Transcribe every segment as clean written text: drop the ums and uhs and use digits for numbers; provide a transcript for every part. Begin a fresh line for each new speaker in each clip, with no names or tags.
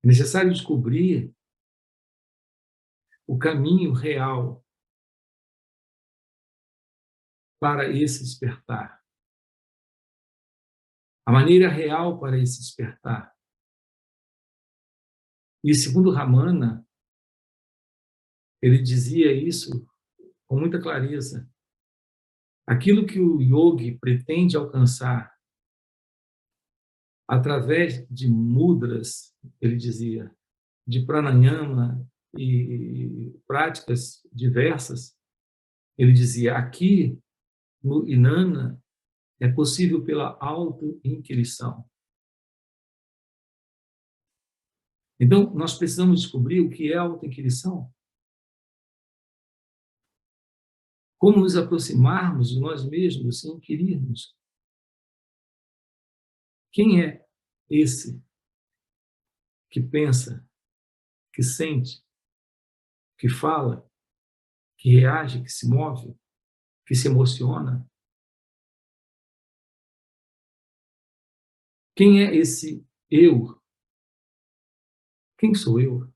É necessário descobrir o caminho real para esse despertar, a maneira real para esse despertar. E segundo Ramana, ele dizia isso com muita clareza. Aquilo que o yogi pretende alcançar através de mudras, ele dizia, de pranayama e práticas diversas, ele dizia, aqui no Inanna é possível pela auto-inquirição. Então, nós precisamos descobrir o que é a auto-inquirição. Como nos aproximarmos de nós mesmos sem inquirirmos. Quem é esse que pensa, que sente, que fala, que reage, que se move, que se emociona? Quem é esse eu? Quem sou eu?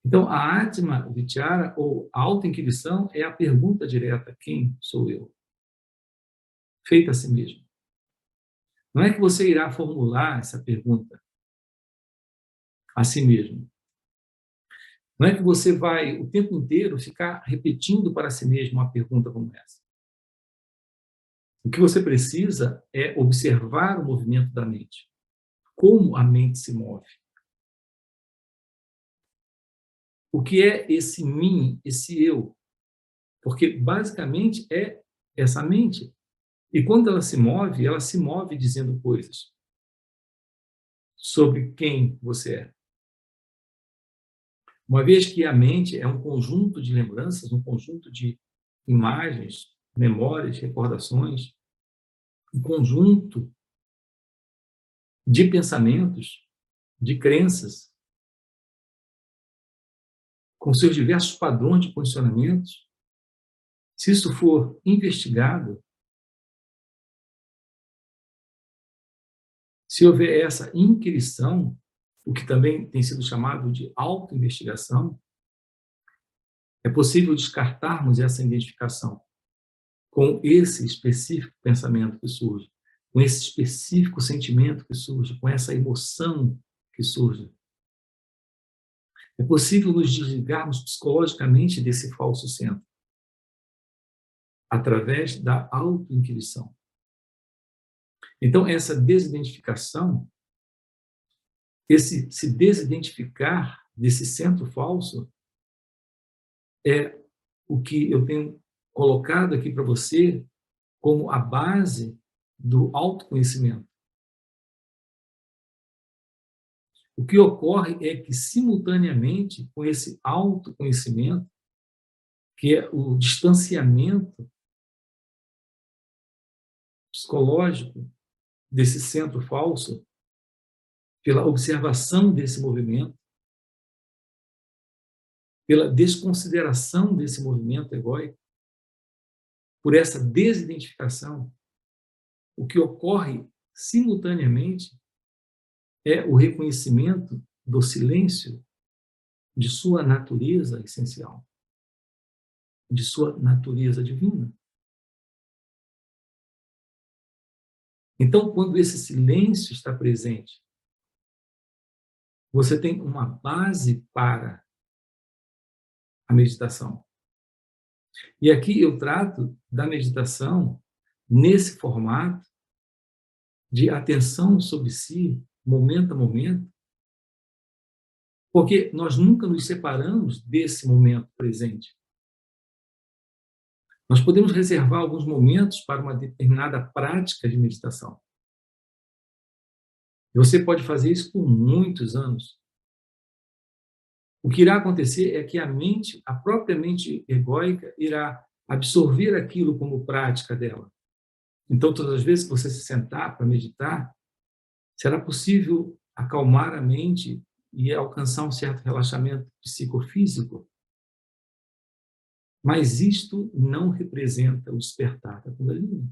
Então, a Atma Vichara, ou auto-inquirição, é a pergunta direta: quem sou eu? Feita a si mesmo. Não é que você irá formular essa pergunta a si mesmo. Não é que você vai, o tempo inteiro, ficar repetindo para si mesmo uma pergunta como essa. O que você precisa é observar o movimento da mente. Como a mente se move. O que é esse mim, esse eu? Porque, basicamente, é essa mente. E quando ela se move dizendo coisas sobre quem você é. Uma vez que a mente é um conjunto de lembranças, um conjunto de imagens, memórias, recordações, um conjunto de pensamentos, de crenças, com seus diversos padrões de condicionamentos, se isso for investigado, se houver essa inquirição, o que também tem sido chamado de autoinvestigação, é possível descartarmos essa identificação com esse específico pensamento que surge, com esse específico sentimento que surge, com essa emoção que surge. É possível nos desligarmos psicologicamente desse falso centro, através da autoinquirição. Então, essa desidentificação, esse se desidentificar desse centro falso, é o que eu tenho colocado aqui para você como a base do autoconhecimento. O que ocorre é que, simultaneamente, com esse autoconhecimento, que é o distanciamento psicológico desse centro falso, pela observação desse movimento, pela desconsideração desse movimento egóico, por essa desidentificação, o que ocorre simultaneamente é o reconhecimento do silêncio de sua natureza essencial, de sua natureza divina. Então, quando esse silêncio está presente, você tem uma base para a meditação. E aqui eu trato da meditação nesse formato de atenção sobre si, momento a momento, porque nós nunca nos separamos desse momento presente. Nós podemos reservar alguns momentos para uma determinada prática de meditação. E você pode fazer isso por muitos anos. O que irá acontecer é que a própria mente egóica, irá absorver aquilo como prática dela. Então, todas as vezes que você se sentar para meditar, será possível acalmar a mente e alcançar um certo relaxamento psicofísico. Mas isto não representa o despertar da Kundalini.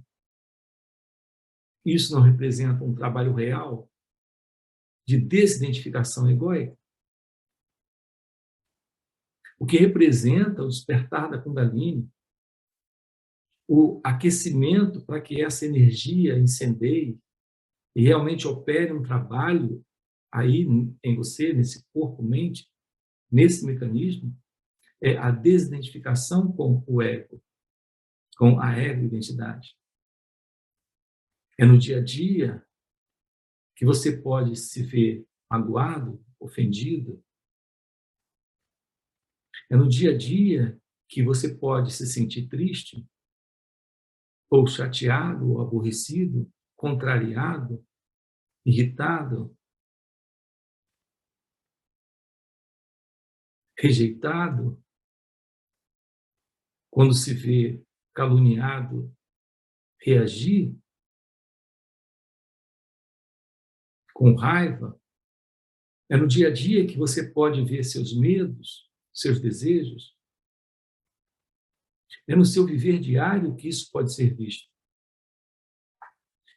Isso não representa um trabalho real de desidentificação egóica, o que representa o despertar da Kundalini, o aquecimento para que essa energia incendeie e realmente opere um trabalho aí em você, nesse corpo-mente, nesse mecanismo, é a desidentificação com o ego, com a ego-identidade. É no dia a dia que você pode se ver magoado, ofendido. É no dia a dia que você pode se sentir triste, ou chateado, ou aborrecido, contrariado, irritado, rejeitado, quando se vê caluniado, reagir com raiva. É no dia a dia que você pode ver seus medos, seus desejos. É no seu viver diário que isso pode ser visto.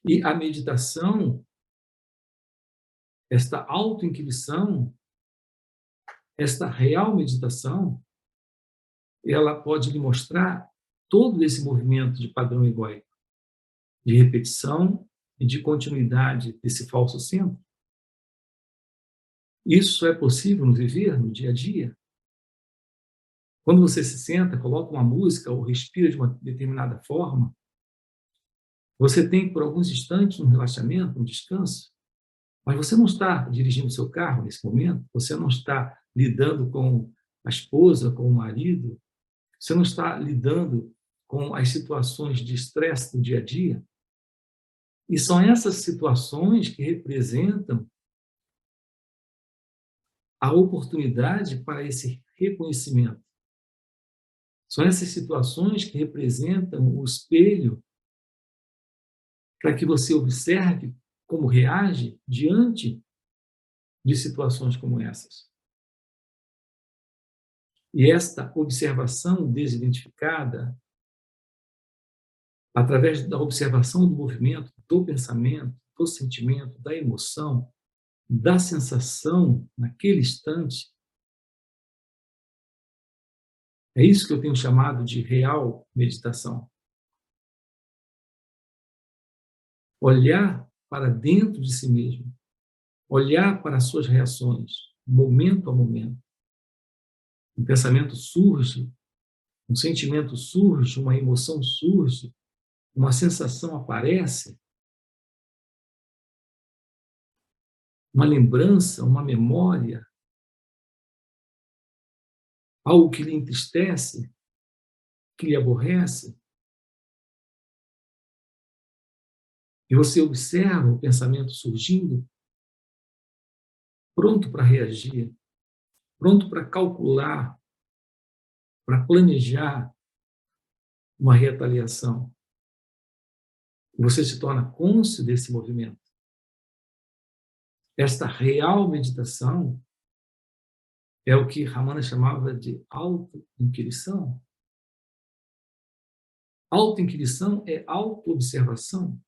E a meditação, esta autoinquisição, esta real meditação, ela pode lhe mostrar todo esse movimento de padrão egóico, de repetição e de continuidade desse falso centro. Isso é possível no viver, no dia a dia. Quando você se senta, coloca uma música ou respira de uma determinada forma, você tem por alguns instantes um relaxamento, um descanso, mas você não está dirigindo seu carro nesse momento, você não está lidando com a esposa, com o marido, você não está lidando com as situações de estresse do dia a dia. E são essas situações que representam a oportunidade para esse reconhecimento. São essas situações que representam o espelho para que você observe como reage diante de situações como essas. E esta observação desidentificada, através da observação do movimento, do pensamento, do sentimento, da emoção, da sensação naquele instante, é isso que eu tenho chamado de real meditação. Olhar para dentro de si mesmo, olhar para as suas reações, momento a momento. Um pensamento surge, um sentimento surge, uma emoção surge, uma sensação aparece, uma lembrança, uma memória, algo que lhe entristece, que lhe aborrece. E você observa o pensamento surgindo, pronto para reagir, pronto para calcular, para planejar uma retaliação. Você se torna cônscio desse movimento. Esta real meditação é o que Ramana chamava de auto-inquirição. Auto-inquirição é auto-observação.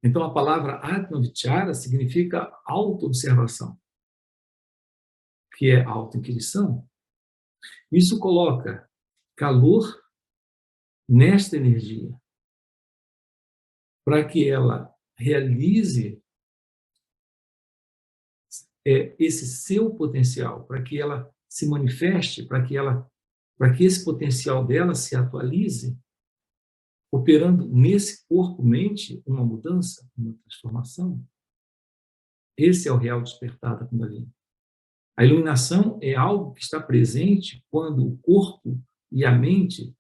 Então, a palavra Atma-vichara significa auto-observação, que é auto-inquirição. Isso coloca calor nesta energia, para que ela realize esse seu potencial, para que ela se manifeste, para que esse potencial dela se atualize, operando nesse corpo-mente uma mudança, uma transformação. Esse é o real despertar da Kundalini. A iluminação é algo que está presente quando o corpo e a mente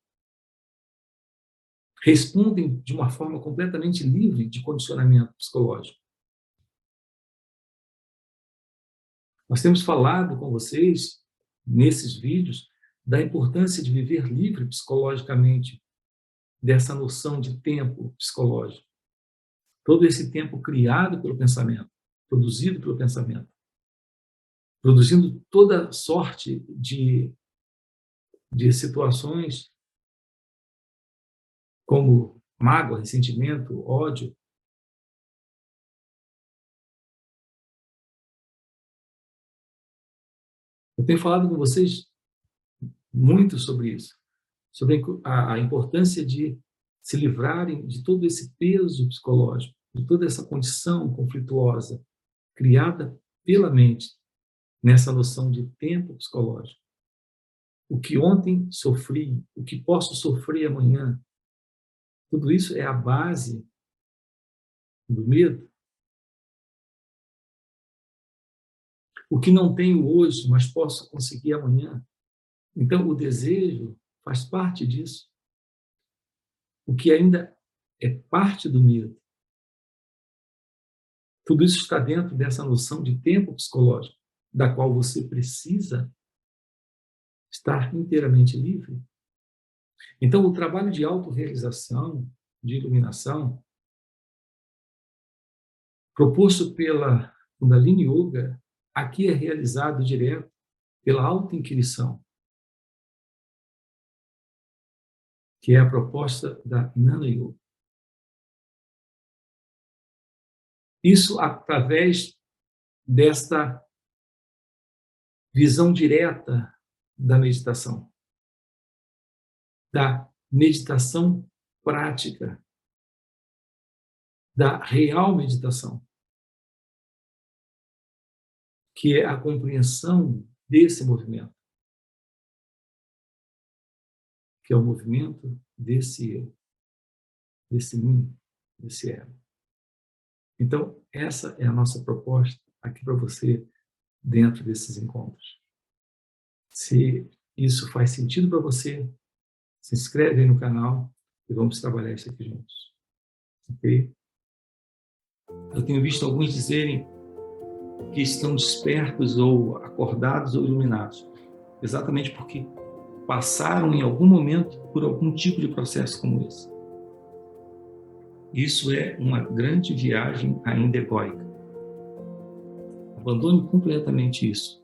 respondem de uma forma completamente livre de condicionamento psicológico. Nós temos falado com vocês, nesses vídeos, da importância de viver livre psicologicamente, dessa noção de tempo psicológico. Todo esse tempo criado pelo pensamento, produzido pelo pensamento, produzindo toda sorte de situações como mágoa, ressentimento, ódio, Eu tenho falado com vocês muito sobre isso, sobre a importância de se livrarem de todo esse peso psicológico, de toda essa condição conflituosa criada pela mente, nessa noção de tempo psicológico. O que ontem sofri, o que posso sofrer amanhã, tudo isso é a base do medo. O que não tenho hoje, mas posso conseguir amanhã. Então, o desejo faz parte disso. O que ainda é parte do medo. Tudo isso está dentro dessa noção de tempo psicológico, da qual você precisa estar inteiramente livre. Então, o trabalho de autorrealização, de iluminação, proposto pela Kundalini Yoga, aqui é realizado direto pela autoinquisição, que é a proposta da Jnana Yoga. Isso através desta visão direta da meditação prática, da real meditação, que é a compreensão desse movimento, que é o movimento desse eu, desse mim, desse ego. Então, essa é a nossa proposta aqui para você dentro desses encontros. Se isso faz sentido para você, se inscreve aí no canal e vamos trabalhar isso aqui juntos. Ok? Eu tenho visto alguns dizerem que estão despertos ou acordados ou iluminados, exatamente porque passaram em algum momento por algum tipo de processo como esse. Isso é uma grande viagem ainda egóica. Abandone completamente isso.